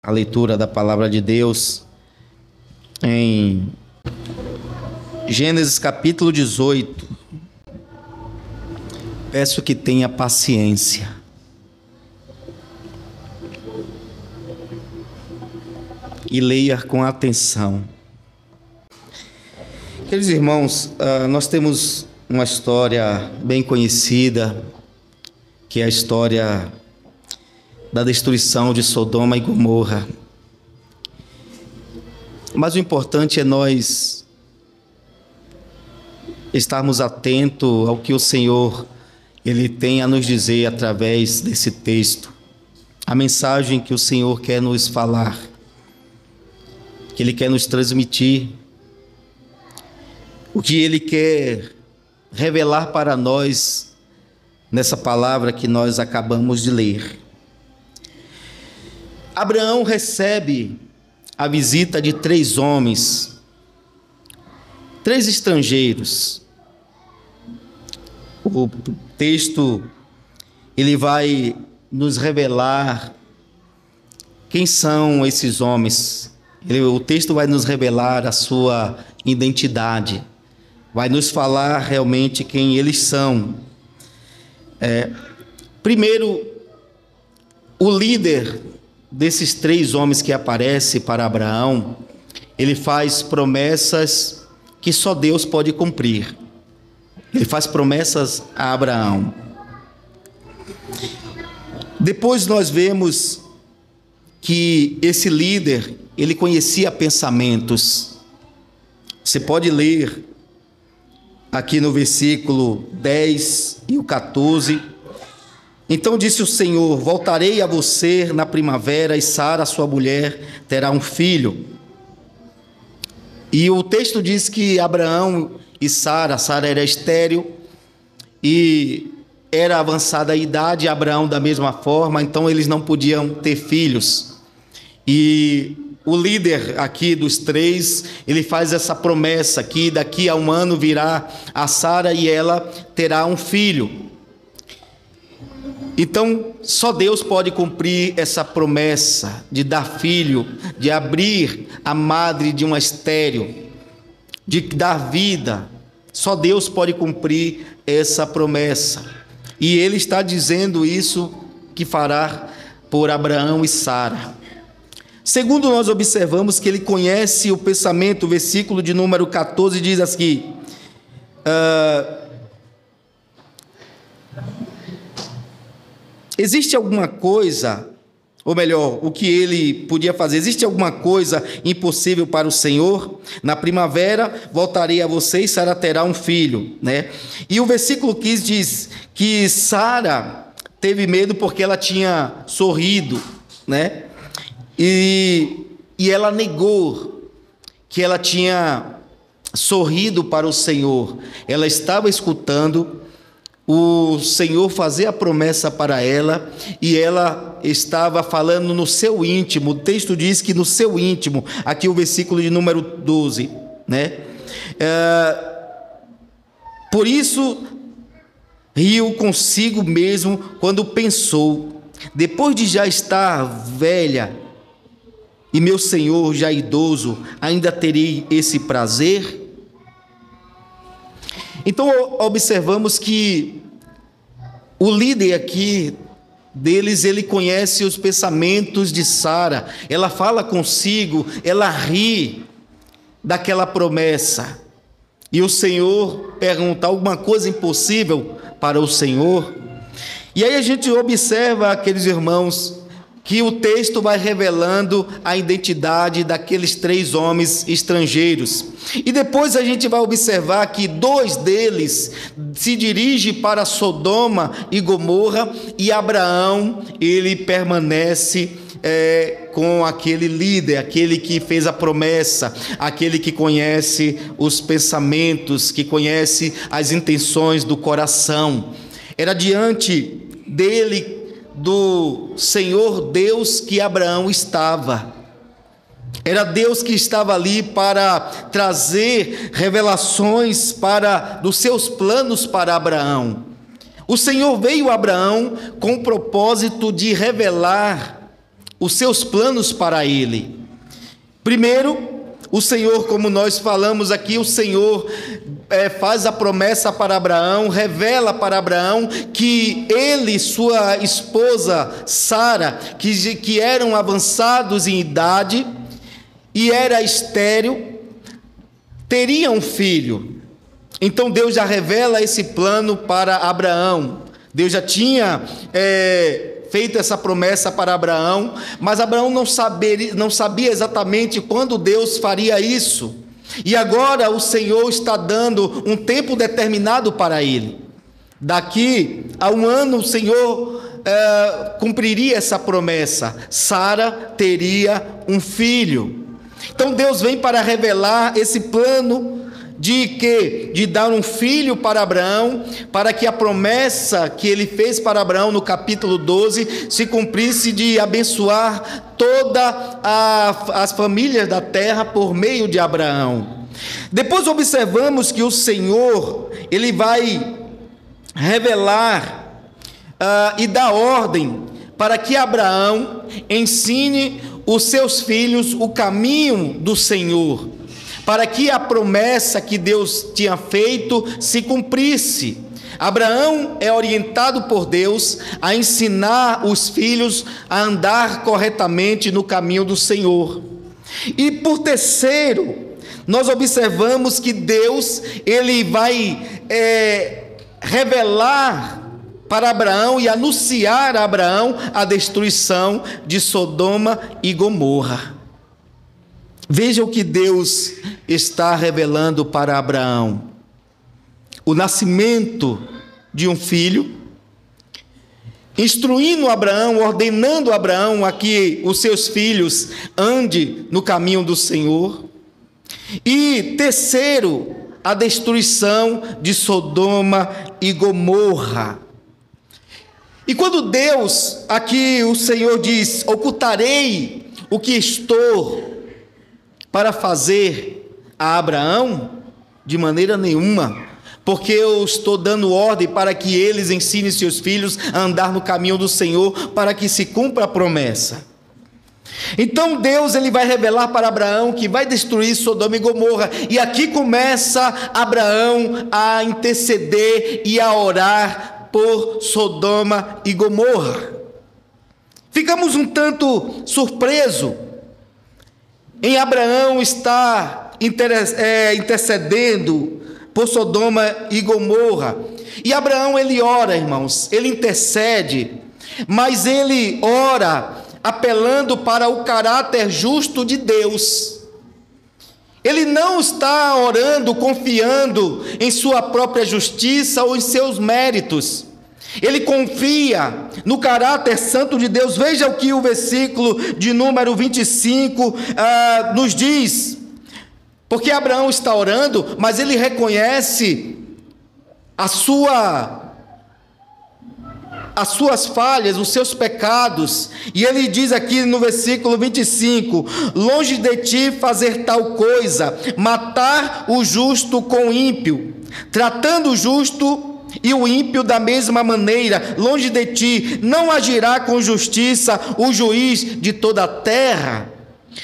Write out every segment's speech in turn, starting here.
a leitura da palavra de Deus em Gênesis capítulo 18. Peço que tenha paciência. E leia com atenção. Queridos irmãos, nós temos uma história bem conhecida, que é a história da destruição de Sodoma e Gomorra. Mas o importante é nós estarmos atentos ao que o Senhor Ele tem a nos dizer através desse texto. A mensagem que o Senhor quer nos falar, que Ele quer nos transmitir, o que Ele quer revelar para nós nessa palavra que nós acabamos de ler. Abraão recebe a visita de 3 homens, 3 estrangeiros. O texto ele vai nos revelar quem são esses homens. O texto vai nos revelar a sua identidade, vai nos falar realmente quem eles são. Primeiro, o líder desses 3 homens que aparece para Abraão, ele faz promessas que só Deus pode cumprir. Ele faz promessas a Abraão. Depois nós vemos que esse líder, ele conhecia pensamentos. Você pode ler aqui no versículo 10 e o 14. Então disse o Senhor: voltarei a você na primavera, e Sara, sua mulher, terá um filho. E o texto diz que Abraão e Sara era estéril e era avançada a idade, Abraão da mesma forma, então eles não podiam ter filhos. E o líder aqui dos 3, ele faz essa promessa que daqui a 1 ano virá a Sara e ela terá um filho. Então, só Deus pode cumprir essa promessa de dar filho, de abrir a madre de uma estéril, de dar vida. Só Deus pode cumprir essa promessa. E Ele está dizendo isso que fará por Abraão e Sara. Segundo, nós observamos que Ele conhece o pensamento. O versículo de número 14 diz assim: existe alguma coisa, ou melhor, o que ele podia fazer? Existe alguma coisa impossível para o Senhor? Na primavera voltarei a você e Sara terá um filho, né? E o versículo 15 diz que Sara teve medo porque ela tinha sorrido, né? E ela negou que ela tinha sorrido para o Senhor. Ela estava escutando o Senhor fazer a promessa para ela, e ela estava falando no seu íntimo. O texto diz que no seu íntimo, aqui o versículo de número 12, né? Por isso riu consigo mesmo quando pensou: depois de já estar velha e meu senhor já idoso, ainda terei esse prazer? Então observamos que o líder aqui deles, ele conhece os pensamentos de Sara. Ela fala consigo, ela ri daquela promessa. E o Senhor pergunta: alguma coisa impossível para o Senhor? E aí a gente observa, aqueles irmãos, que o texto vai revelando a identidade daqueles 3 homens estrangeiros. E depois a gente vai observar que 2 deles se dirigem para Sodoma e Gomorra, e Abraão, ele permanece com aquele líder, aquele que fez a promessa, aquele que conhece os pensamentos, que conhece as intenções do coração. Era diante dele, do Senhor Deus, que Abraão estava. Era Deus que estava ali para trazer revelações dos seus planos para Abraão. O Senhor veio a Abraão com o propósito de revelar os seus planos para ele. Primeiro, o Senhor, como nós falamos aqui, o Senhor faz a promessa para Abraão, revela para Abraão que ele e sua esposa Sara, que eram avançados em idade e era estéril, teriam um filho. Então Deus já revela esse plano para Abraão. Deus já tinha feito essa promessa para Abraão, mas Abraão não sabia exatamente quando Deus faria isso. E agora o Senhor está dando um tempo determinado para ele. Daqui a um ano o Senhor cumpriria essa promessa. Sara teria um filho. Então Deus vem para revelar esse plano de dar um filho para Abraão, para que a promessa que ele fez para Abraão no capítulo 12 se cumprisse, de abençoar todas as famílias da terra por meio de Abraão. Depois observamos que o Senhor, ele vai revelar e dar ordem para que Abraão ensine os seus filhos o caminho do Senhor, para que a promessa que Deus tinha feito se cumprisse. Abraão é orientado por Deus a ensinar os filhos a andar corretamente no caminho do Senhor. E por terceiro, nós observamos que Deus, ele vai revelar para Abraão e anunciar a Abraão a destruição de Sodoma e Gomorra. Veja o que Deus está revelando para Abraão: o nascimento de um filho, instruindo Abraão, ordenando Abraão a que os seus filhos andem no caminho do Senhor. E terceiro, a destruição de Sodoma e Gomorra. E quando Deus, aqui o Senhor diz: ocultarei o que estou para fazer a Abraão? De maneira nenhuma, porque eu estou dando ordem para que eles ensinem seus filhos a andar no caminho do Senhor, para que se cumpra a promessa. Então Deus, ele vai revelar para Abraão que vai destruir Sodoma e Gomorra, e aqui começa Abraão a interceder e a orar por Sodoma e Gomorra. Ficamos um tanto surpresos em Abraão estar intercedendo por Sodoma e Gomorra. E Abraão, ele ora, irmãos, ele intercede, mas ele ora apelando para o caráter justo de Deus. Ele não está orando confiando em sua própria justiça ou em seus méritos. Ele confia no caráter santo de Deus. Veja o que o versículo de número 25 nos diz. Porque Abraão está orando, mas ele reconhece as suas falhas, os seus pecados. E ele diz aqui no versículo 25: longe de ti fazer tal coisa, matar o justo com o ímpio, tratando o justo e o ímpio da mesma maneira. Longe de ti não agirá com justiça o juiz de toda a terra.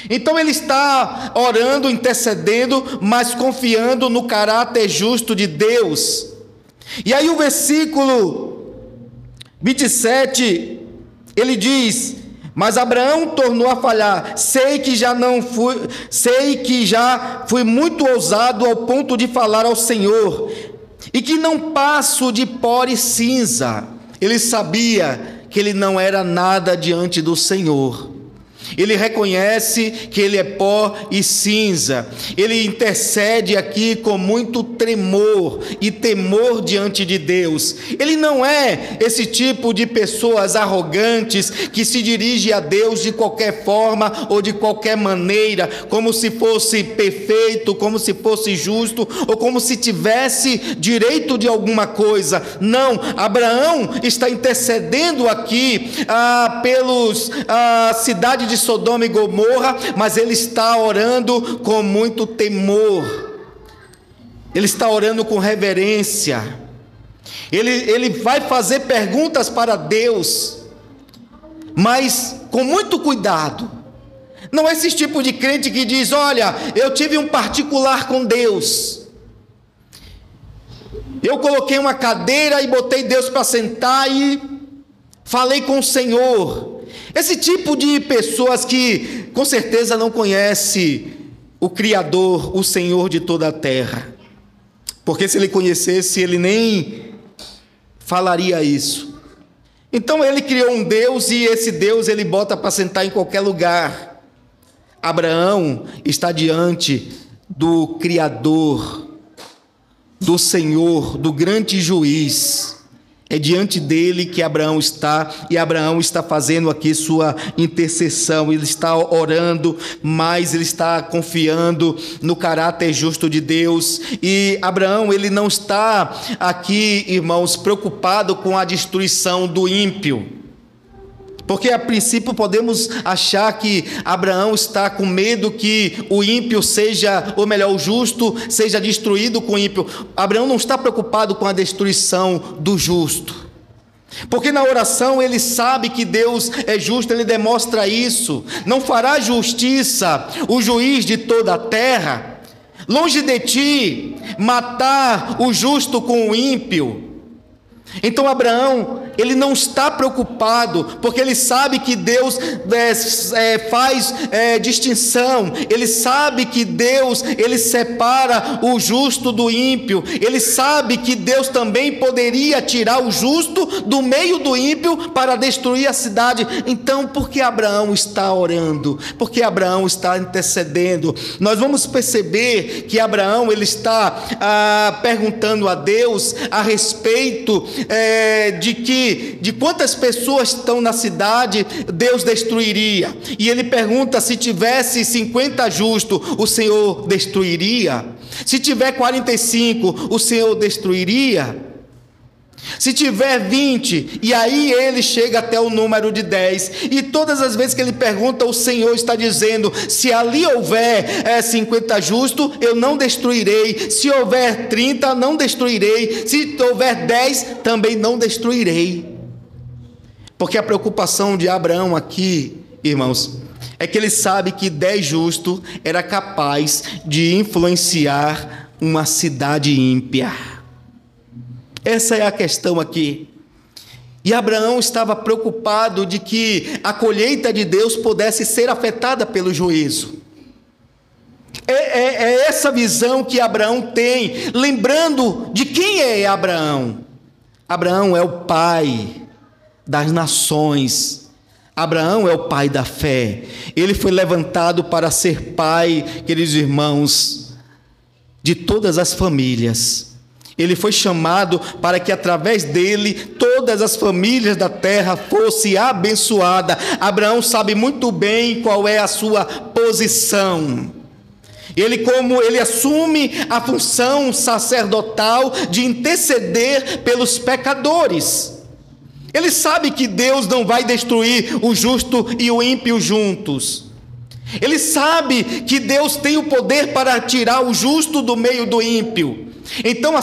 Então ele está orando, intercedendo, mas confiando no caráter justo de Deus. E aí o versículo 27, ele diz: mas Abraão tornou a falhar. Sei que já fui muito ousado ao ponto de falar ao Senhor, e que não passo de pó e cinza. Ele sabia que ele não era nada diante do Senhor. Ele reconhece que ele é pó e cinza. Ele intercede aqui com muito tremor e temor diante de Deus. Ele não é esse tipo de pessoas arrogantes que se dirige a Deus de qualquer forma ou de qualquer maneira, como se fosse perfeito, como se fosse justo, ou como se tivesse direito de alguma coisa. Não, Abraão está intercedendo aqui pelos cidade de Sodoma e Gomorra, mas ele está orando com muito temor. Ele está orando com reverência. Ele vai fazer perguntas para Deus, mas com muito cuidado. Não é esse tipo de crente que diz: olha, eu tive um particular com Deus, eu coloquei uma cadeira e botei Deus para sentar e falei com o Senhor. Esse tipo de pessoas que com certeza não conhece o Criador, o Senhor de toda a terra, porque se ele conhecesse, ele nem falaria isso. Então ele criou um Deus e esse Deus ele bota para sentar em qualquer lugar. Abraão está diante do Criador, do Senhor, do grande juiz. É diante dele que Abraão está, e Abraão está fazendo aqui sua intercessão. Ele está orando, mas ele está confiando no caráter justo de Deus. E Abraão, ele não está aqui, irmãos, preocupado com a destruição do ímpio, porque a princípio podemos achar que Abraão está com medo que o ímpio seja, ou melhor, o justo seja destruído com o ímpio. Abraão não está preocupado com a destruição do justo, porque na oração ele sabe que Deus é justo, ele demonstra isso. Não fará justiça o juiz de toda a terra? Longe de ti matar o justo com o ímpio. Então Abraão, ele não está preocupado, porque ele sabe que Deus faz distinção. Ele sabe que Deus, ele separa o justo do ímpio. Ele sabe que Deus também poderia tirar o justo do meio do ímpio para destruir a cidade. Então, por que Abraão está orando? Por que Abraão está intercedendo? Nós vamos perceber que Abraão, ele está perguntando a Deus a respeito de quantas pessoas estão na cidade Deus destruiria. E ele pergunta: se tivesse 50 justos, o Senhor destruiria? Se tiver 45, o Senhor destruiria? Se tiver 20, e aí ele chega até o número de 10, e todas as vezes que ele pergunta, o Senhor está dizendo: se ali houver 50 justos, eu não destruirei. Se houver 30, não destruirei. Se houver 10, também não destruirei. Porque a preocupação de Abraão aqui, irmãos, é que ele sabe que 10 justos era capaz de influenciar uma cidade ímpia. Essa é a questão aqui. E Abraão estava preocupado de que a colheita de Deus pudesse ser afetada pelo juízo. É essa visão que Abraão tem, lembrando de quem é Abraão. Abraão é o pai das nações. Abraão é o pai da fé. Ele foi levantado para ser pai, queridos irmãos, de todas as famílias. Ele foi chamado para que através dele todas as famílias da terra fossem abençoadas. Abraão sabe muito bem qual é a sua posição. Ele assume a função sacerdotal de interceder pelos pecadores. Ele sabe que Deus não vai destruir o justo e o ímpio juntos. Ele sabe que Deus tem o poder para tirar o justo do meio do ímpio. Então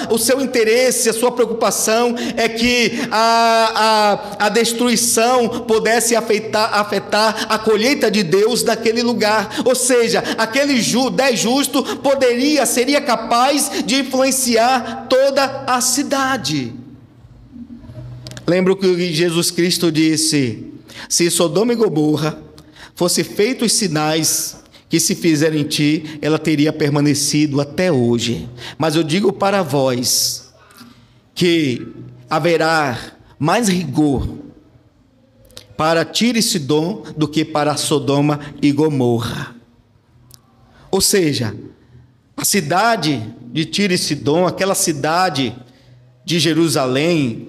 o seu interesse, a sua preocupação é que a destruição pudesse afetar a colheita de Deus naquele lugar. Ou seja, aquele 10 justo seria capaz de influenciar toda a cidade. Lembra o que Jesus Cristo disse: se Sodoma e Gomorra fosse feitos os sinais que se fizerem em ti, ela teria permanecido até hoje. Mas eu digo para vós que haverá mais rigor para Tiro e Sidom do que para Sodoma e Gomorra. Ou seja, a cidade de Tiro e Sidom, aquela cidade de Jerusalém,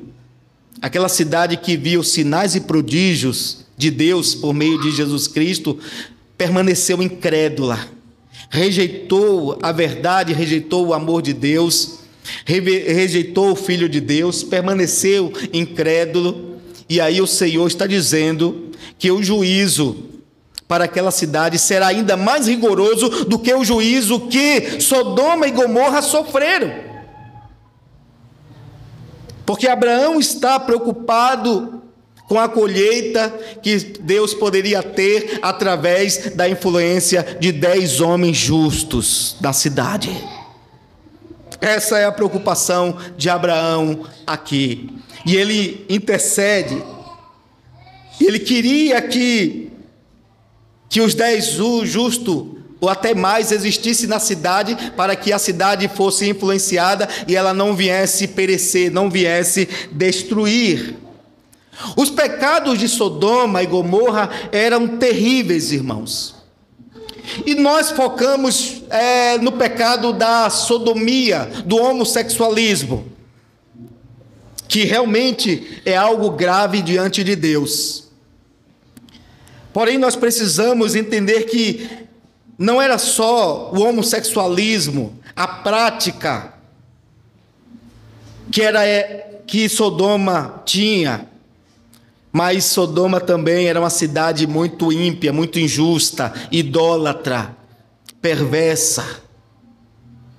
aquela cidade que viu sinais e prodígios de Deus por meio de Jesus Cristo, permaneceu incrédula, rejeitou a verdade, rejeitou o amor de Deus, rejeitou o Filho de Deus, permaneceu incrédulo. E aí o Senhor está dizendo que o juízo para aquela cidade será ainda mais rigoroso do que o juízo que Sodoma e Gomorra sofreram. Porque Abraão está preocupado com a colheita que Deus poderia ter através da influência de 10 homens justos da cidade. Essa é a preocupação de Abraão aqui. E ele intercede. Ele queria que os 10 justos, ou até mais, existissem na cidade, para que a cidade fosse influenciada e ela não viesse perecer, não viesse destruir. Os pecados de Sodoma e Gomorra eram terríveis, irmãos. E nós focamos no pecado da sodomia, do homossexualismo, que realmente é algo grave diante de Deus. Porém, nós precisamos entender que não era só o homossexualismo, a prática que Sodoma tinha, mas Sodoma também era uma cidade muito ímpia, muito injusta, idólatra, perversa.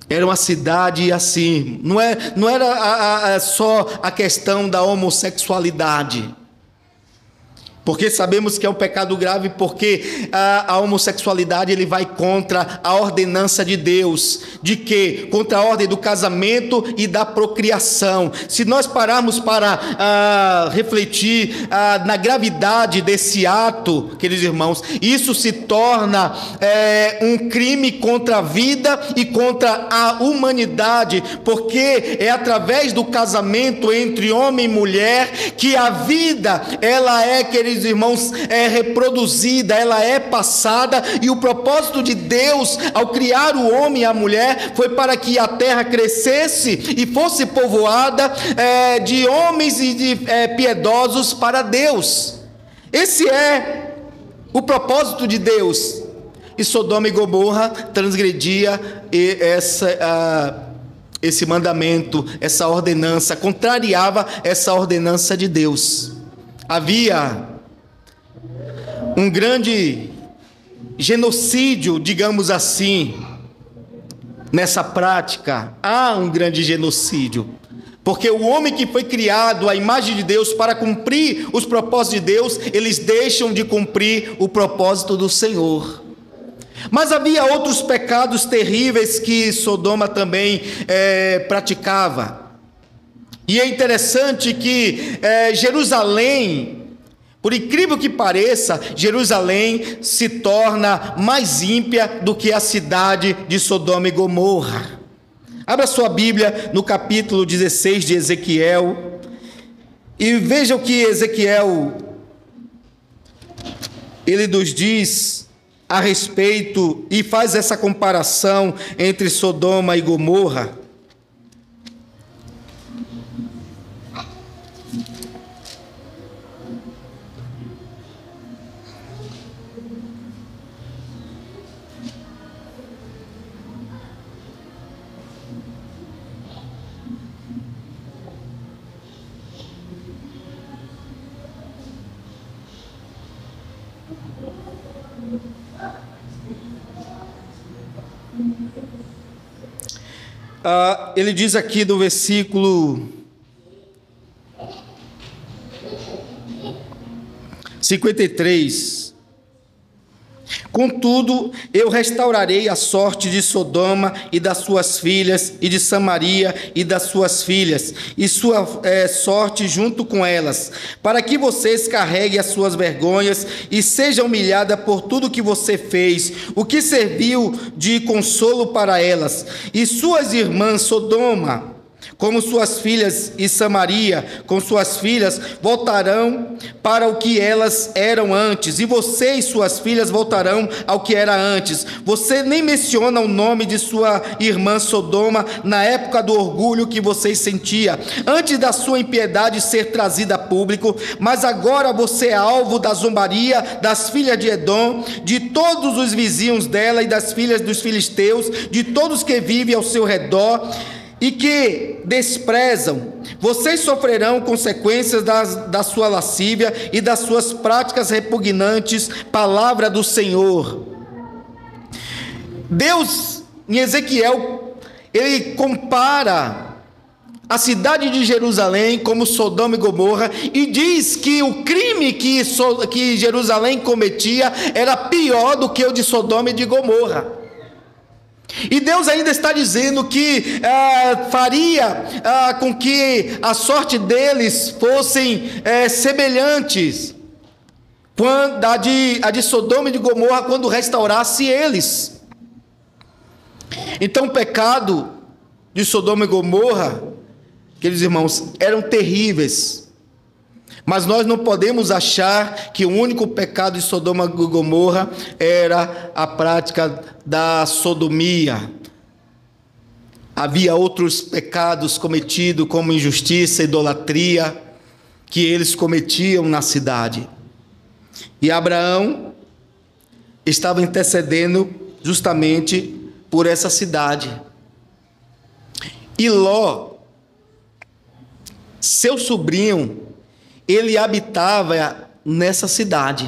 Era uma cidade assim, não era só a questão da homossexualidade, porque sabemos que é um pecado grave, porque a homossexualidade ele vai contra a ordenança de Deus. De quê? Contra a ordem do casamento e da procriação. Se nós pararmos para refletir na gravidade desse ato, queridos irmãos, isso se torna um crime contra a vida e contra a humanidade, porque é através do casamento entre homem e mulher que a vida, ela queridos irmãos, é reproduzida, ela é passada, e o propósito de Deus ao criar o homem e a mulher foi para que a terra crescesse e fosse povoada de homens e de piedosos para Deus. Esse é o propósito de Deus. E Sodoma e Gomorra transgredia esse mandamento, essa ordenança, contrariava essa ordenança de Deus. Havia um grande genocídio, digamos assim, nessa prática. Há um grande genocídio, porque o homem que foi criado à imagem de Deus para cumprir os propósitos de Deus, eles deixam de cumprir o propósito do Senhor. Mas havia outros pecados terríveis que Sodoma também praticava. E é interessante que Jerusalém, por incrível que pareça, Jerusalém se torna mais ímpia do que a cidade de Sodoma e Gomorra. Abra sua Bíblia no capítulo 16 de Ezequiel e veja o que Ezequiel ele nos diz a respeito e faz essa comparação entre Sodoma e Gomorra. Ele diz aqui do versículo 53: contudo, eu restaurarei a sorte de Sodoma e das suas filhas, e de Samaria e das suas filhas, e sua sorte junto com elas, para que vocês carreguem as suas vergonhas e seja humilhada por tudo que você fez, o que serviu de consolo para elas. E suas irmãs Sodoma, como suas filhas, e Samaria, com suas filhas, voltarão para o que elas eram antes, e você e suas filhas voltarão ao que era antes. Você nem menciona o nome de sua irmã Sodoma na época do orgulho que você sentia, antes da sua impiedade ser trazida a público, mas agora você é alvo da zombaria das filhas de Edom, de todos os vizinhos dela e das filhas dos filisteus, de todos que vivem ao seu redor e que desprezam. Vocês sofrerão consequências da sua lascívia e das suas práticas repugnantes. Palavra do Senhor. Deus, em Ezequiel, ele compara a cidade de Jerusalém como Sodoma e Gomorra, e diz que o crime que Jerusalém cometia era pior do que o de Sodoma e de Gomorra. E Deus ainda está dizendo que faria com que a sorte deles fossem semelhantes a de Sodoma e de Gomorra quando restaurasse eles. Então o pecado de Sodoma e Gomorra, queridos irmãos, eram terríveis. Mas nós não podemos achar que o único pecado de Sodoma e Gomorra era a prática da sodomia. Havia outros pecados cometidos, como injustiça, idolatria, que eles cometiam na cidade. E Abraão estava intercedendo justamente por essa cidade. E Ló, seu sobrinho, ele habitava nessa cidade.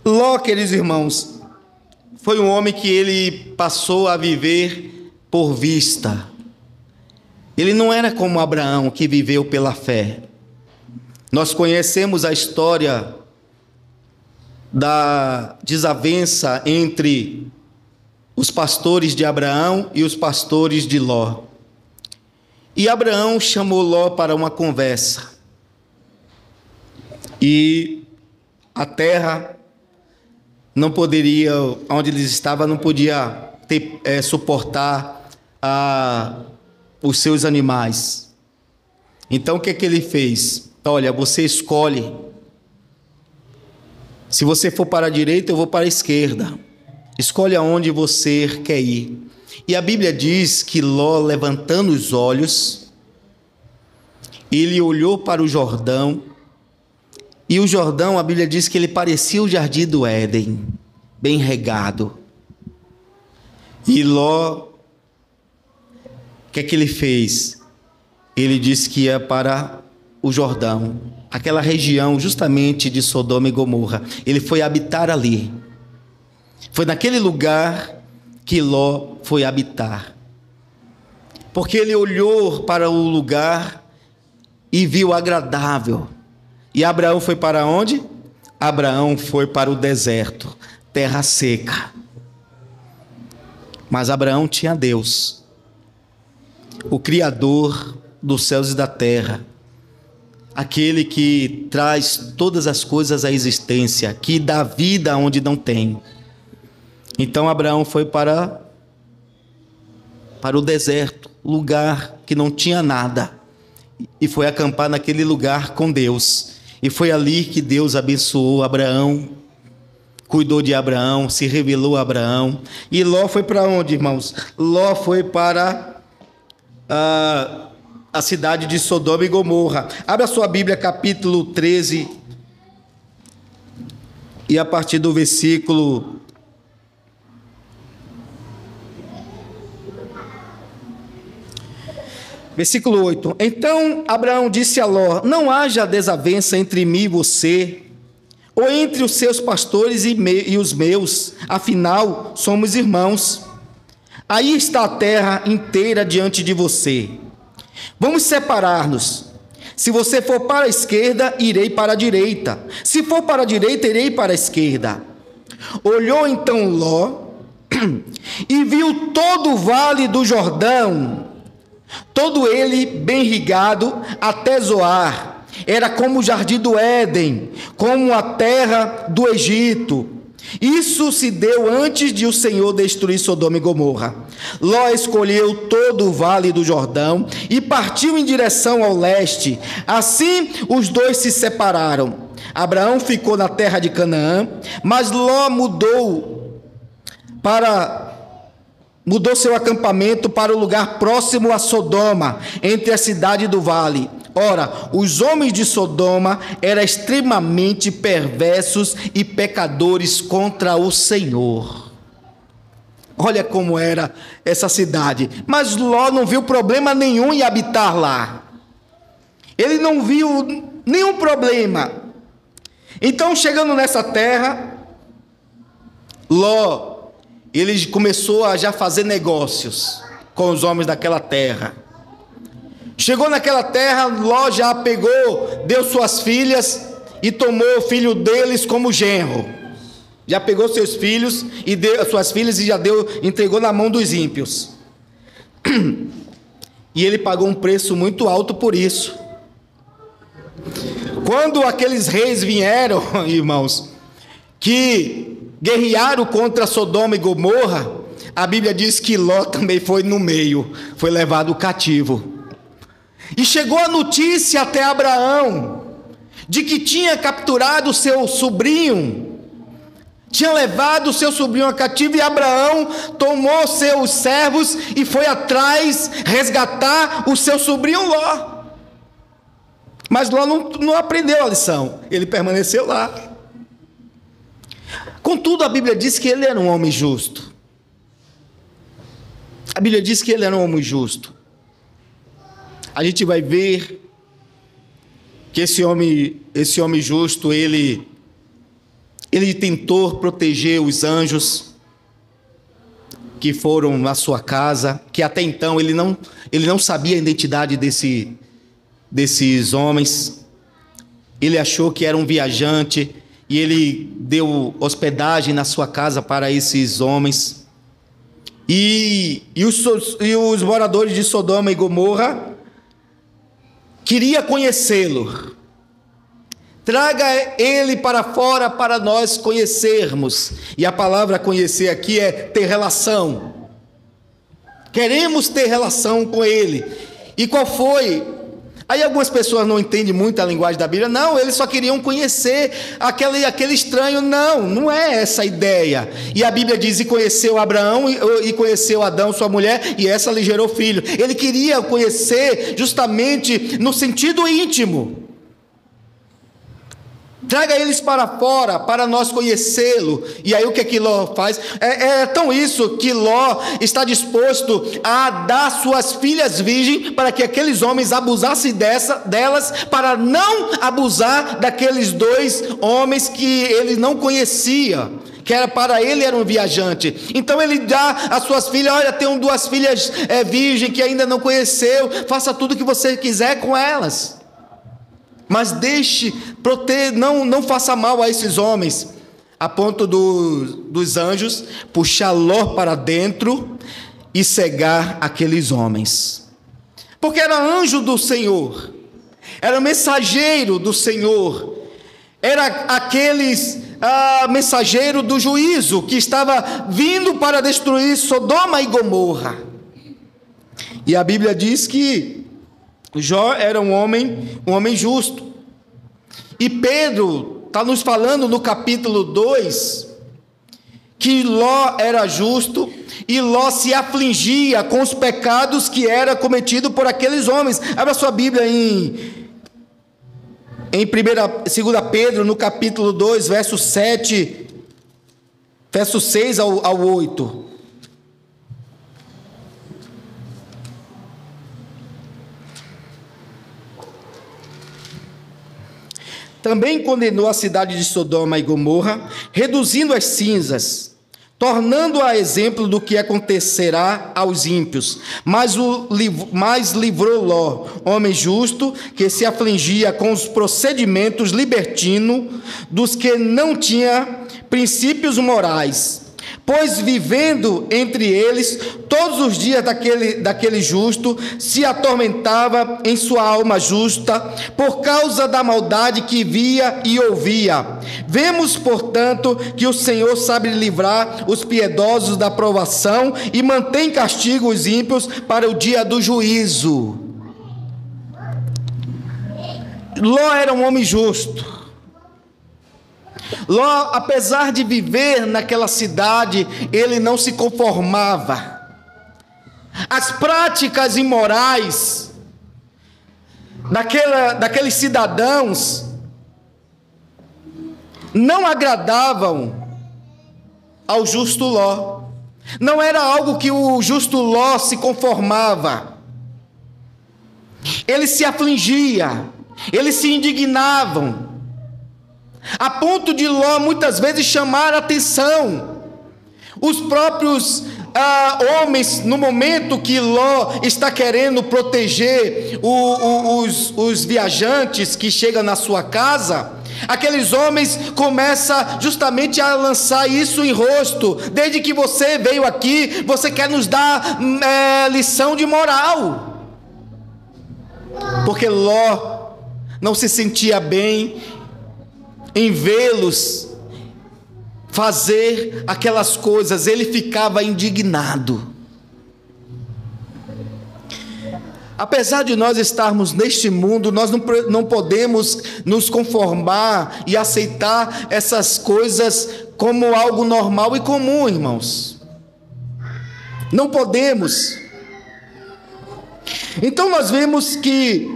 Ló, queridos irmãos, foi um homem que ele passou a viver por vista. Ele não era como Abraão, que viveu pela fé. Nós conhecemos a história da desavença entre os pastores de Abraão e os pastores de Ló. E Abraão chamou Ló para uma conversa. E a terra não poderia, onde eles estavam, não podia suportar os seus animais. Então o que ele fez? Olha, você escolhe. Se você for para a direita, eu vou para a esquerda. Escolhe aonde você quer ir. E a Bíblia diz que Ló, levantando os olhos, ele olhou para o Jordão. E o Jordão, a Bíblia diz que ele parecia o jardim do Éden, bem regado. E Ló, o que é que ele fez? Ele disse que ia para o Jordão, aquela região justamente de Sodoma e Gomorra. Ele foi habitar ali. Foi naquele lugar que Ló foi habitar. Porque ele olhou para o lugar e viu agradável. E Abraão foi para onde? Abraão foi para o deserto, terra seca. Mas Abraão tinha Deus, o Criador dos céus e da terra, aquele que traz todas as coisas à existência, que dá vida onde não tem. Então Abraão foi para o deserto, lugar que não tinha nada, e foi acampar naquele lugar com Deus. E foi ali que Deus abençoou Abraão, cuidou de Abraão, se revelou a Abraão. E Ló foi para onde, irmãos? Ló foi para a cidade de Sodoma e Gomorra. Abra a sua Bíblia, capítulo 13, e a partir do versículo Versículo 8. Então Abraão disse a Ló: não haja desavença entre mim e você, ou entre os seus pastores e os meus, afinal somos irmãos. Aí está a terra inteira diante de você. Vamos separar-nos. Se você for para a esquerda, irei para a direita. Se for para a direita, irei para a esquerda. Olhou então Ló e viu todo o vale do Jordão, todo ele bem irrigado até Zoar. Era como o jardim do Éden, como a terra do Egito. Isso se deu antes de o Senhor destruir Sodoma e Gomorra. Ló escolheu todo o vale do Jordão e partiu em direção ao leste. Assim os dois se separaram. Abraão ficou na terra de Canaã, mas Ló mudou seu acampamento para o lugar próximo a Sodoma, entre a cidade e do vale. Ora, os homens de Sodoma eram extremamente perversos e pecadores contra o Senhor. Olha como era essa cidade. Mas Ló não viu problema nenhum em habitar lá. Ele não viu nenhum problema. Então, chegando nessa terra, Ló, ele começou a já fazer negócios com os homens daquela terra. Chegou naquela terra, Ló já pegou, deu suas filhas e tomou o filho deles como genro. Já pegou seus filhos e deu suas filhas e já entregou na mão dos ímpios. E ele pagou um preço muito alto por isso. Quando aqueles reis vieram, irmãos, que guerrearam contra Sodoma e Gomorra, a Bíblia diz que Ló também foi no meio, foi levado cativo. E chegou a notícia até Abraão, de que tinha capturado seu sobrinho, tinha levado o seu sobrinho a cativo, e Abraão tomou seus servos e foi atrás resgatar o seu sobrinho Ló. Mas Ló não aprendeu a lição, ele permaneceu lá. Contudo, a Bíblia diz que ele era um homem justo. A Bíblia diz que ele era um homem justo. A gente vai ver que esse homem justo, ele tentou proteger os anjos que foram na sua casa, que até então ele não sabia a identidade desses homens. Ele achou que era um viajante e ele deu hospedagem na sua casa para esses homens. E os moradores de Sodoma e Gomorra queria conhecê-lo. Traga ele para fora para nós conhecermos. E a palavra conhecer aqui é ter relação. Queremos ter relação com ele. E qual foi? Aí algumas pessoas não entendem muito a linguagem da Bíblia. Não, eles só queriam conhecer aquele estranho. Não é essa a ideia. E a Bíblia diz: e conheceu Abraão e conheceu Adão, sua mulher, e essa lhe gerou filho. Ele queria conhecer justamente no sentido íntimo. Traga eles para fora, para nós conhecê-lo. E aí o que Ló faz? É tão isso que Ló está disposto a dar suas filhas virgens para que aqueles homens abusassem delas, para não abusar daqueles dois homens que ele não conhecia, que para ele era um viajante. Então ele dá às suas filhas: olha, tenho duas filhas virgens que ainda não conheceu, faça tudo o que você quiser com elas. Mas não faça mal a esses homens, a ponto dos anjos puxar Ló para dentro e cegar aqueles homens. Porque era anjo do Senhor, era mensageiro do Senhor, era aqueles mensageiro do juízo que estava vindo para destruir Sodoma e Gomorra. E a Bíblia diz que Jó era um homem justo. E Pedro está nos falando no capítulo 2 que Ló era justo e Ló se afligia com os pecados que era cometido por aqueles homens. Abra sua Bíblia em 2 Pedro, no capítulo 2, verso 7, verso 6 ao 8. Também condenou a cidade de Sodoma e Gomorra, reduzindo as cinzas, tornando-a exemplo do que acontecerá aos ímpios. Mas livrou Ló, homem justo, que se afligia com os procedimentos libertinos dos que não tinha princípios morais. Pois vivendo entre eles, todos os dias daquele justo, se atormentava em sua alma justa, por causa da maldade que via e ouvia. Vemos, portanto, que o Senhor sabe livrar os piedosos da provação e mantém castigo os ímpios para o dia do juízo. Ló era um homem justo. Ló, apesar de viver naquela cidade, ele não se conformava. As práticas imorais daqueles cidadãos não agradavam ao justo Ló. Não era algo que o justo Ló se conformava. Ele se afligia, eles se indignavam, a ponto de Ló muitas vezes chamar a atenção. Os próprios homens, no momento que Ló está querendo proteger os viajantes que chegam na sua casa, aqueles homens começam justamente a lançar isso em rosto. Desde que você veio aqui, você quer nos dar lição de moral. Porque Ló não se sentia bem em vê-los fazer aquelas coisas, ele ficava indignado. Apesar de nós estarmos neste mundo, nós não podemos nos conformar e aceitar essas coisas como algo normal e comum, irmãos. Não podemos. Então nós vemos que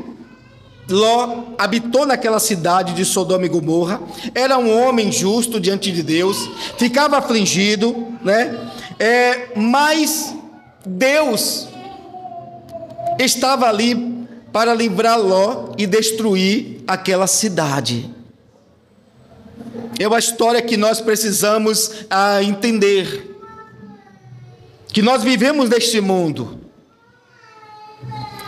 Ló habitou naquela cidade de Sodoma e Gomorra, era um homem justo diante de Deus, ficava afligido, mas Deus estava ali para livrar Ló e destruir aquela cidade. É uma história que nós precisamos entender, que nós vivemos neste mundo,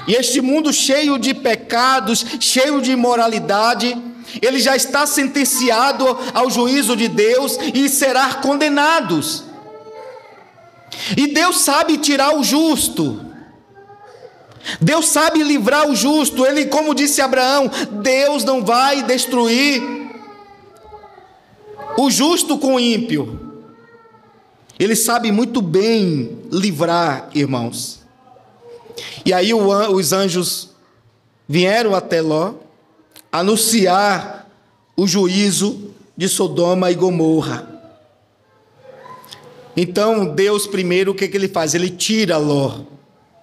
e este mundo cheio de pecados, cheio de imoralidade, ele já está sentenciado ao juízo de Deus e será condenados. E Deus sabe tirar o justo, Deus sabe livrar o justo. Ele, como disse Abraão, Deus não vai destruir o justo com o ímpio. Ele sabe muito bem livrar, irmãos. E aí os anjos vieram até Ló anunciar o juízo de Sodoma e Gomorra. Então Deus primeiro, o que ele faz? Ele tira Ló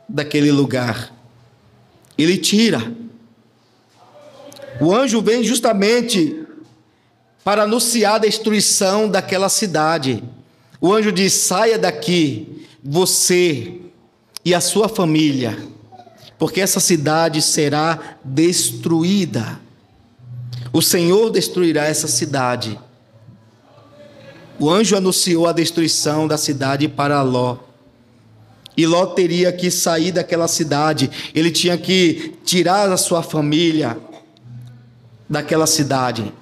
daquele lugar. Ele tira. O anjo vem justamente para anunciar a destruição daquela cidade. O anjo diz: saia daqui, você e a sua família, porque essa cidade será destruída. O Senhor destruirá essa cidade. O anjo anunciou a destruição da cidade para Ló. E Ló teria que sair daquela cidade. Ele tinha que tirar a sua família daquela cidade.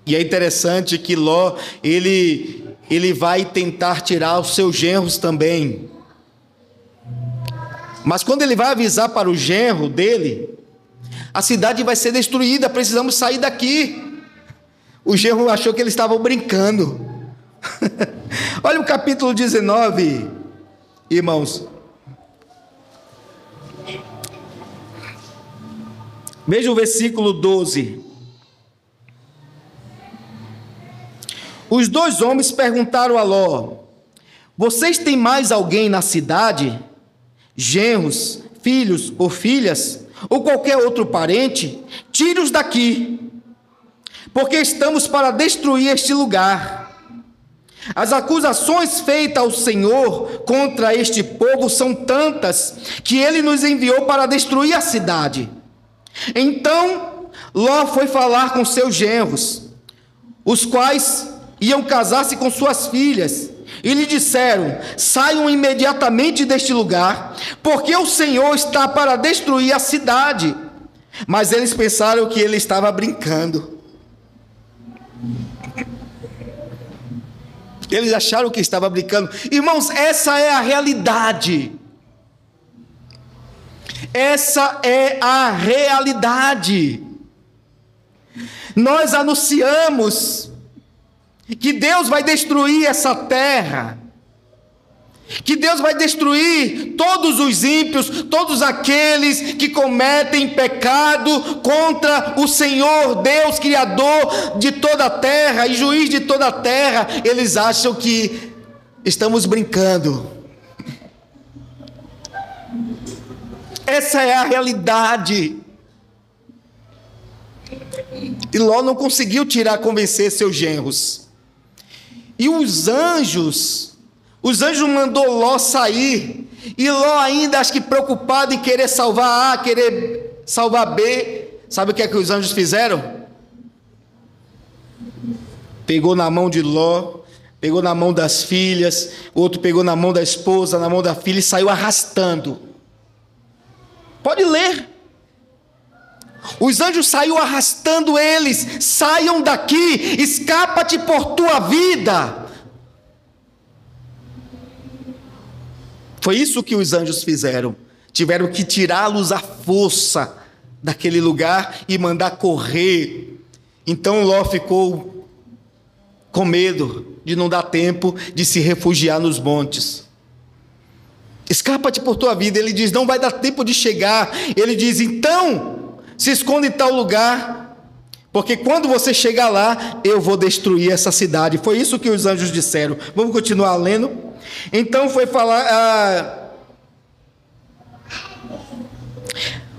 E é interessante que Ló, ele vai tentar tirar os seus genros também. Mas quando ele vai avisar para o genro dele, a cidade vai ser destruída, precisamos sair daqui. O genro achou que eles estavam brincando. Olha o capítulo 19, irmãos. Veja o versículo 12. Os dois homens perguntaram a Ló: vocês têm mais alguém na cidade? Genros, filhos ou filhas, ou qualquer outro parente? Tire-os daqui, porque estamos para destruir este lugar. As acusações feitas ao Senhor contra este povo são tantas, que ele nos enviou para destruir a cidade. Então Ló foi falar com seus genros, os quais iam casar-se com suas filhas, e lhe disseram: saiam imediatamente deste lugar, porque o Senhor está para destruir a cidade. Mas eles pensaram que ele estava brincando. Eles acharam que estava brincando. Irmãos, essa é a realidade. Essa é a realidade. Nós anunciamos que Deus vai destruir essa terra, que Deus vai destruir todos os ímpios, todos aqueles que cometem pecado contra o Senhor, Deus, Criador de toda a terra e juiz de toda a terra. Eles acham que estamos brincando. Essa é a realidade. E Ló não conseguiu convencer seus genros. E os anjos mandou Ló sair, e Ló ainda, acho que preocupado em querer salvar A, querer salvar B, sabe o que é que os anjos fizeram? Pegou na mão de Ló, pegou na mão das filhas, outro pegou na mão da esposa, na mão da filha e saiu arrastando. Pode ler. Os anjos saíram arrastando eles. Saiam daqui, escapa-te por tua vida. Foi isso que os anjos fizeram. Tiveram que tirá-los à força daquele lugar e mandar correr. Então Ló ficou com medo de não dar tempo de se refugiar nos montes. Escapa-te por tua vida. Ele diz, não vai dar tempo de chegar. Ele diz, então, se esconde em tal lugar, porque quando você chegar lá, eu vou destruir essa cidade. Foi isso que os anjos disseram. Vamos continuar lendo? Então foi falar...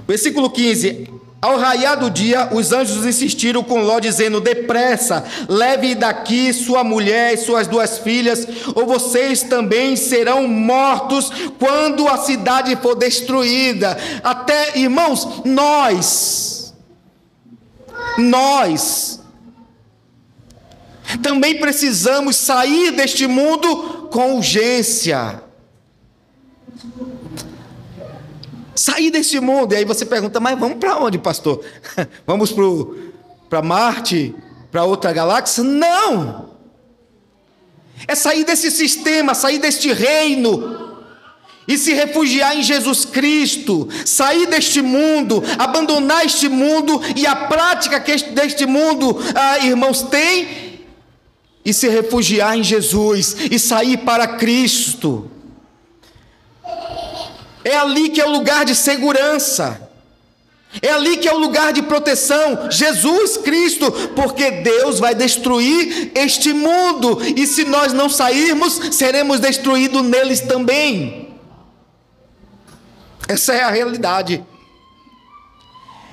Versículo 15. Ao raiar do dia, os anjos insistiram com Ló, dizendo, depressa, leve daqui sua mulher e suas 2 filhas, ou vocês também serão mortos quando a cidade for destruída. Até, irmãos, nós também precisamos sair deste mundo com urgência. Sair desse mundo. E aí você pergunta, mas vamos para onde, pastor? Vamos para Marte? Para outra galáxia? Não! É sair desse sistema, sair deste reino e se refugiar em Jesus Cristo. Sair deste mundo, abandonar este mundo e a prática que deste mundo, irmãos, tem, e se refugiar em Jesus e sair para Cristo. É ali que é o lugar de segurança. É ali que é o lugar de proteção. Jesus Cristo, porque Deus vai destruir este mundo. E se nós não sairmos, seremos destruídos neles também. Essa é a realidade.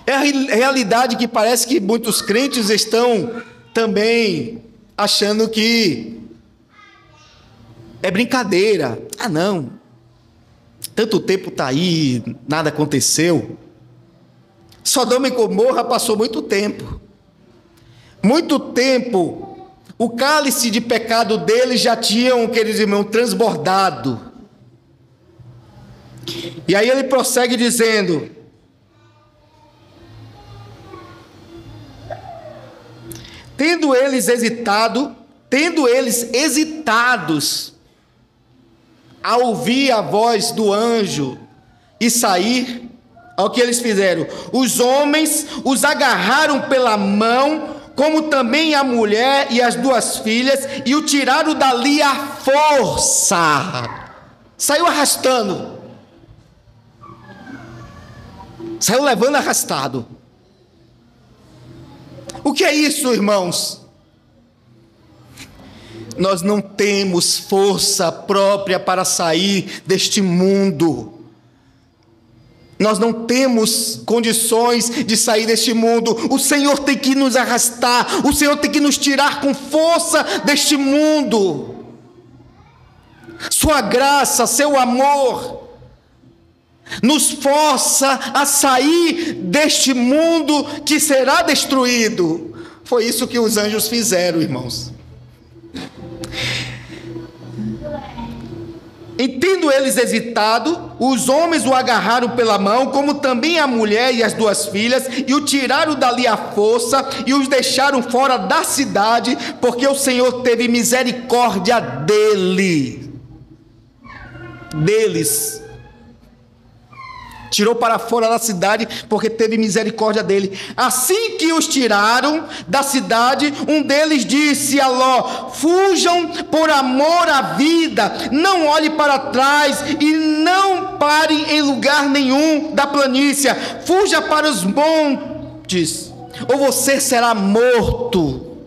É a realidade que parece que muitos crentes estão também achando que é brincadeira. Ah, não. Tanto tempo está aí, nada aconteceu. Sodoma e Gomorra passou muito tempo. Muito tempo. O cálice de pecado deles já tinham, queridos irmãos, transbordado. E aí ele prossegue dizendo, tendo eles hesitados a ouvir a voz do anjo e sair, ao que eles fizeram, os homens os agarraram pela mão, como também a mulher e as 2 filhas, e o tiraram dali à força. Saiu arrastando, saiu levando arrastado. O que é isso, irmãos? Nós não temos força própria para sair deste mundo. Nós não temos condições de sair deste mundo. O Senhor tem que nos arrastar. O Senhor tem que nos tirar com força deste mundo. Sua graça, seu amor, nos força a sair deste mundo que será destruído. Foi isso que os anjos fizeram, irmãos. Tendo eles hesitado, os homens o agarraram pela mão, como também a mulher e as 2 filhas, e o tiraram dali à força, e os deixaram fora da cidade, porque o Senhor teve misericórdia deles. Tirou para fora da cidade, porque teve misericórdia dele. Assim que os tiraram da cidade, um deles disse a Ló, fujam por amor à vida, não olhe para trás, e não parem em lugar nenhum da planície, fuja para os montes, ou você será morto.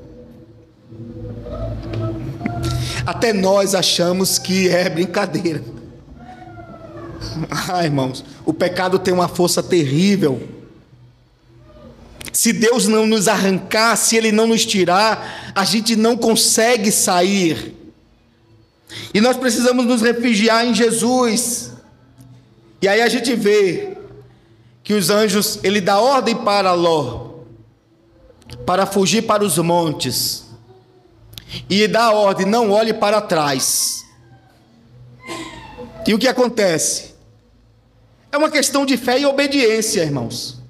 Até nós achamos que é brincadeira. Irmãos, o pecado tem uma força terrível. Se Deus não nos arrancar, se Ele não nos tirar, a gente não consegue sair. E nós precisamos nos refugiar em Jesus. E aí a gente vê que os anjos, ele dá ordem para Ló, para fugir para os montes. e dá a ordem: não olhe para trás. E o que acontece? É uma questão de fé e obediência, irmãos.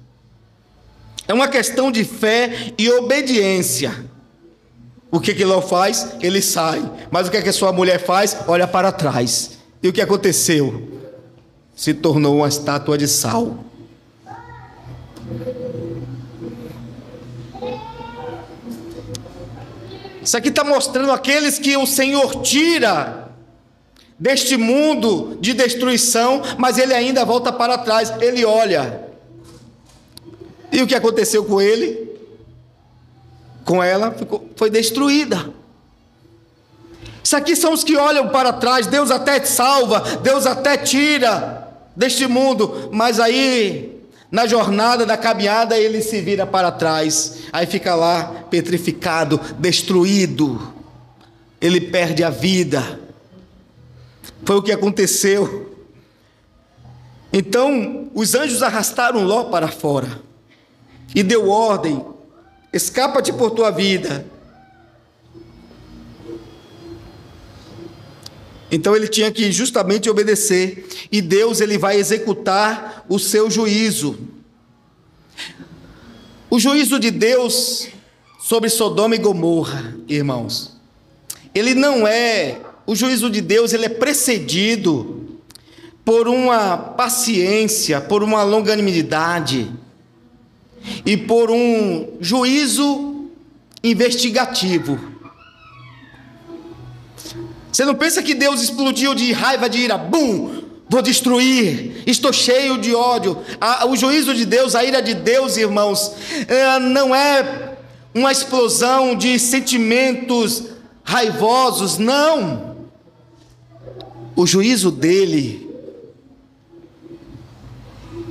É uma questão de fé e obediência. O que Ló faz? Ele sai. Mas o que a sua mulher faz? Olha para trás. E o que aconteceu? Se tornou uma estátua de sal. Isso aqui está mostrando aqueles que o Senhor tira deste mundo de destruição, mas ele ainda volta para trás. Ele olha. E o que aconteceu com ele? Com ela, foi destruída. Isso aqui são os que olham para trás. Deus até salva, Deus até tira deste mundo, mas aí, na jornada da caminhada, ele se vira para trás. Aí fica lá, petrificado, destruído. Ele perde a vida. Foi o que aconteceu. Então, os anjos arrastaram Ló para fora e deu ordem: escapa-te por tua vida. Então ele tinha que justamente obedecer, e Deus, ele vai executar o seu juízo. O juízo de Deus sobre Sodoma e Gomorra, irmãos, ele não é, o juízo de Deus, ele é precedido por uma paciência, por uma longanimidade e por um juízo investigativo. Você não pensa que Deus explodiu de raiva, de ira, bum, vou destruir, estou cheio de ódio. O juízo de Deus, a ira de Deus, irmãos, não é uma explosão de sentimentos raivosos, não. O juízo dele,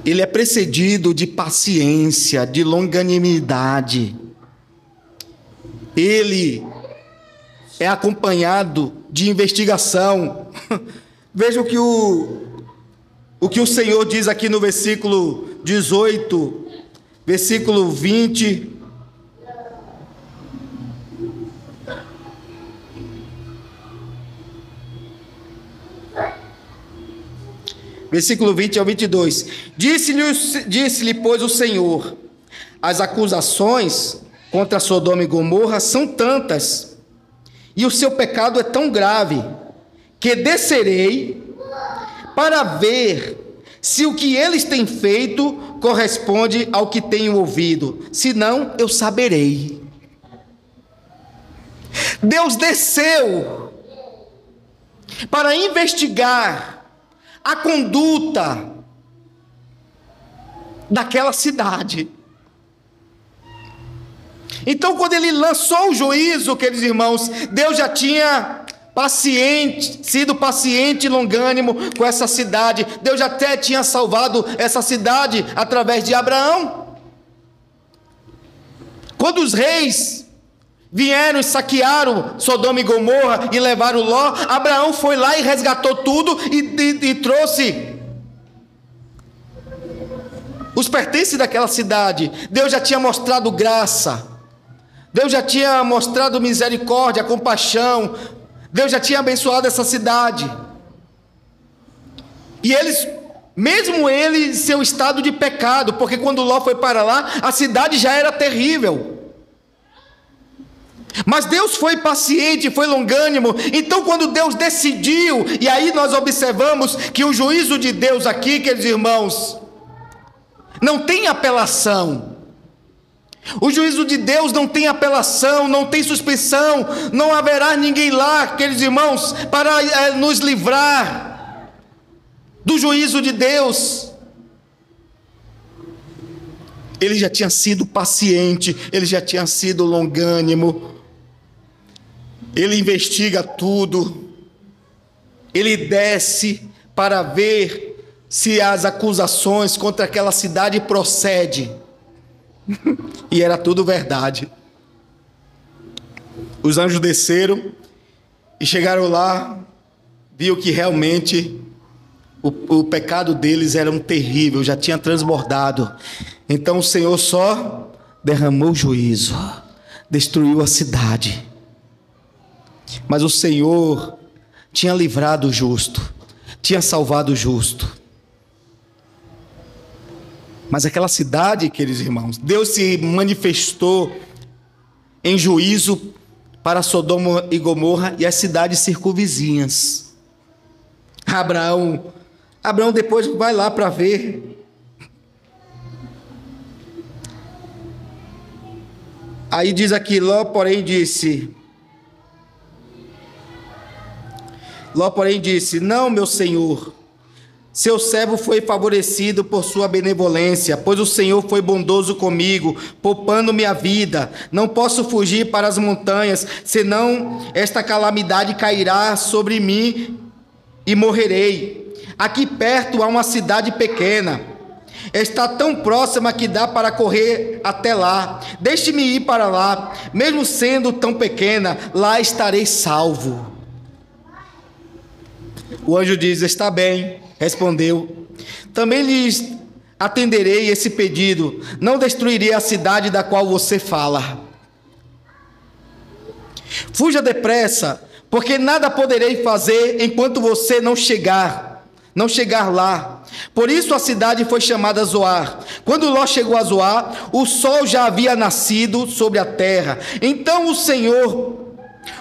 ele é precedido de paciência, de longanimidade. Ele é acompanhado de investigação. Veja o que o Senhor diz aqui no versículo 18, versículo 20. Versículo 20 ao 22. Disse-lhe, pois, o Senhor: as acusações contra Sodoma e Gomorra são tantas, e o seu pecado é tão grave, que descerei para ver se o que eles têm feito corresponde ao que tenho ouvido, senão eu saberei. Deus desceu para investigar a conduta daquela cidade. Então, quando ele lançou o juízo, queridos irmãos, Deus já tinha sido paciente e longânimo com essa cidade. Deus já até tinha salvado essa cidade através de Abraão. Quando os reis vieram e saquearam Sodoma e Gomorra e levaram Ló, Abraão foi lá e resgatou tudo e trouxe os pertences daquela cidade. Deus já tinha mostrado graça, Deus já tinha mostrado misericórdia, compaixão, Deus já tinha abençoado essa cidade. E eles, mesmo ele em seu estado de pecado, porque quando Ló foi para lá, a cidade já era terrível. Mas Deus foi paciente, foi longânimo. Então, quando Deus decidiu, e aí nós observamos que o juízo de Deus aqui, queridos irmãos, não tem apelação. O juízo de Deus não tem apelação, não tem suspensão, não haverá ninguém lá, queridos irmãos, para nos livrar do juízo de Deus. Ele já tinha sido paciente, ele já tinha sido longânimo. Ele investiga tudo, ele desce para ver se as acusações contra aquela cidade procedem. E era tudo verdade. Os anjos desceram e chegaram lá, viu que realmente o pecado deles era um terrível, já tinha transbordado. Então o Senhor só derramou juízo, destruiu a cidade. Mas o Senhor tinha livrado o justo, tinha salvado o justo. Mas aquela cidade, queridos irmãos, Deus se manifestou em juízo para Sodoma e Gomorra e as cidades circunvizinhas. Abraão depois vai lá para ver. Aí diz aqui, Ló, porém, disse, não, meu senhor, seu servo foi favorecido por sua benevolência, pois o Senhor foi bondoso comigo, poupando-me a vida. Não posso fugir para as montanhas, senão esta calamidade cairá sobre mim e morrerei. Aqui perto há uma cidade pequena, está tão próxima que dá para correr até lá. Deixe-me ir para lá, mesmo sendo tão pequena, lá estarei salvo. O anjo diz, está bem, respondeu. Também lhes atenderei esse pedido, não destruirei a cidade da qual você fala. Fuja depressa, porque nada poderei fazer enquanto você não chegar lá. Por isso a cidade foi chamada Zoar. Quando Ló chegou a Zoar, o sol já havia nascido sobre a terra. Então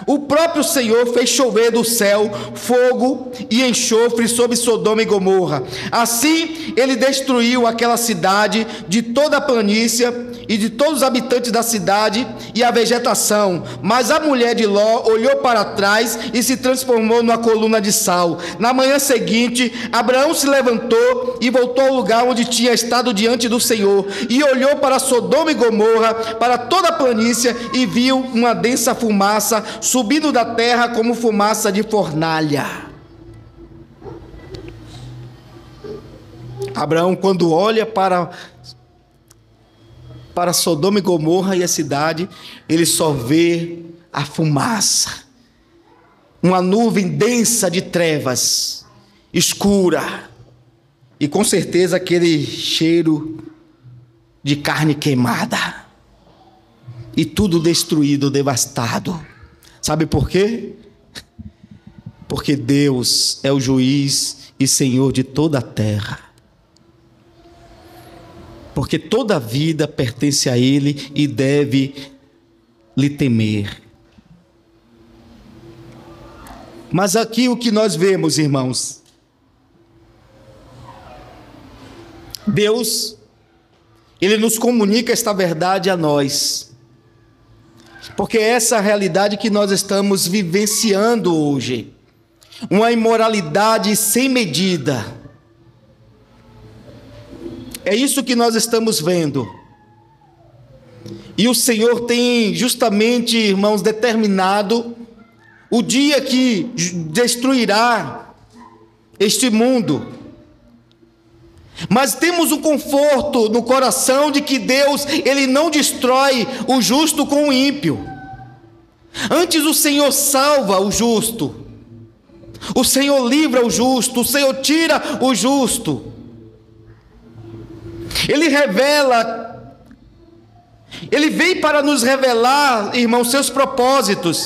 o próprio Senhor fez chover do céu fogo e enxofre sobre Sodoma e Gomorra. Assim ele destruiu aquela cidade, de toda a planície e de todos os habitantes da cidade e a vegetação. Mas a mulher de Ló olhou para trás e se transformou numa coluna de sal. Na manhã seguinte, Abraão se levantou e voltou ao lugar onde tinha estado diante do Senhor, e olhou para Sodoma e Gomorra, para toda a planície, e viu uma densa fumaça subindo da terra como fumaça de fornalha. Abraão, quando olha para Sodoma e Gomorra e a cidade, ele só vê a fumaça, uma nuvem densa de trevas, escura, e com certeza aquele cheiro de carne queimada, e tudo destruído, devastado. Sabe por quê? Porque Deus é o juiz e Senhor de toda a terra. Porque toda a vida pertence a Ele e deve lhe temer. Mas aqui o que nós vemos, irmãos, Deus, Ele nos comunica esta verdade a nós, porque é essa realidade que nós estamos vivenciando hoje, uma imoralidade sem medida. É isso que nós estamos vendo. E o Senhor tem justamente, irmãos, determinado o dia que destruirá este mundo. Mas temos um conforto no coração de que Deus, Ele não destrói o justo com o ímpio. Antes o Senhor salva o justo, o Senhor livra o justo, o Senhor tira o justo. Ele revela, Ele vem para nos revelar, irmãos, seus propósitos.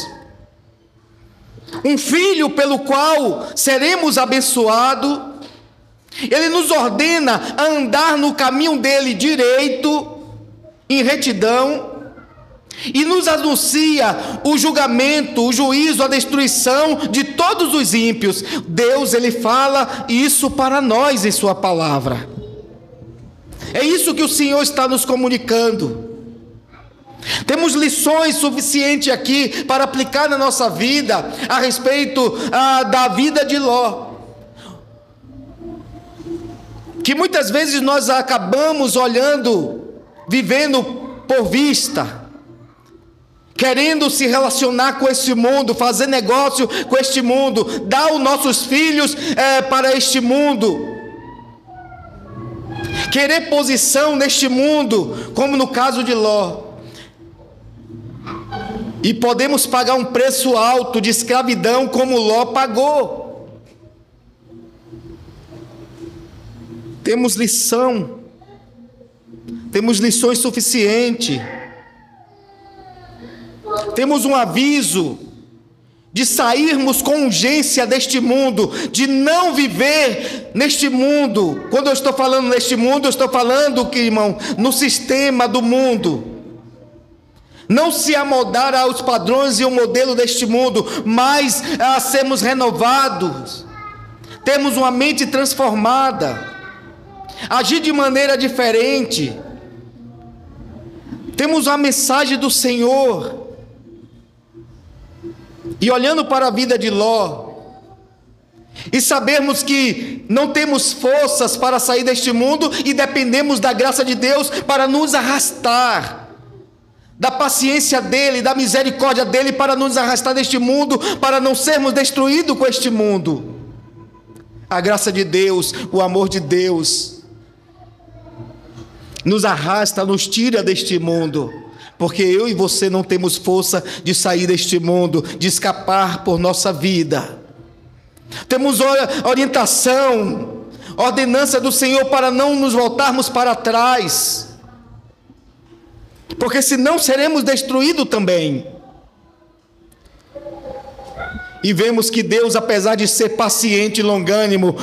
Um filho pelo qual seremos abençoados. Ele nos ordena a andar no caminho dele direito, em retidão, e nos anuncia o julgamento, o juízo, a destruição de todos os ímpios. Deus, Ele fala isso para nós em Sua palavra. É isso que o Senhor está nos comunicando. Temos lições suficientes aqui para aplicar na nossa vida a respeito da vida de Ló, que muitas vezes nós acabamos olhando, vivendo por vista, querendo se relacionar com este mundo, fazer negócio com este mundo, dar os nossos filhos para este mundo, querer posição neste mundo, como no caso de Ló. E podemos pagar um preço alto de escravidão, como Ló pagou. Temos lições suficientes. Temos um aviso de sairmos com urgência deste mundo, de não viver neste mundo. Quando eu estou falando neste mundo, eu estou falando, irmão, no sistema do mundo. Não se amoldar aos padrões e ao modelo deste mundo, mas a sermos renovados, termos uma mente transformada, agir de maneira diferente. Temos a mensagem do Senhor. E olhando para a vida de Ló, e sabermos que não temos forças para sair deste mundo e dependemos da graça de Deus para nos arrastar, da paciência dele, da misericórdia dele para nos arrastar deste mundo, para não sermos destruídos com este mundo. A graça de Deus, o amor de Deus nos arrasta, nos tira deste mundo, porque eu e você não temos força de sair deste mundo, de escapar por nossa vida. Temos orientação, ordenança do Senhor para não nos voltarmos para trás, porque senão seremos destruídos também. E vemos que Deus, apesar de ser paciente e longânimo,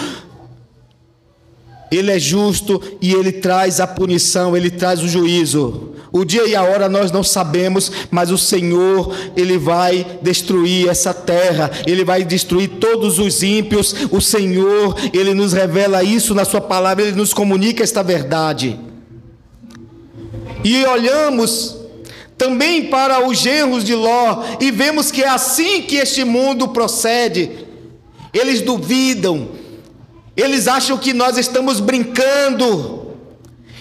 Ele é justo e Ele traz a punição, Ele traz o juízo. O dia e a hora nós não sabemos, mas o Senhor, Ele vai destruir essa terra, Ele vai destruir todos os ímpios. O Senhor, Ele nos revela isso na sua palavra, Ele nos comunica esta verdade. E olhamos também para os genros de Ló e vemos que é assim que este mundo procede. Eles duvidam, eles acham que nós estamos brincando,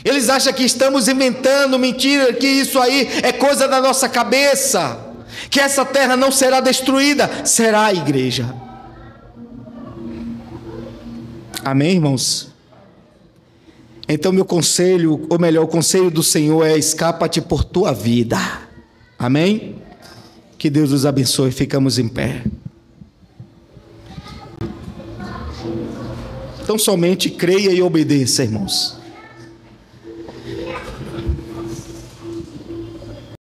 eles acham que estamos inventando mentira, que isso aí é coisa da nossa cabeça, que essa terra não será destruída. Será, igreja. Amém, irmãos? Então meu conselho, ou melhor, o conselho do Senhor é: escapa-te por tua vida. Amém? Que Deus os abençoe. Ficamos em pé. Então somente creia e obedeça, irmãos.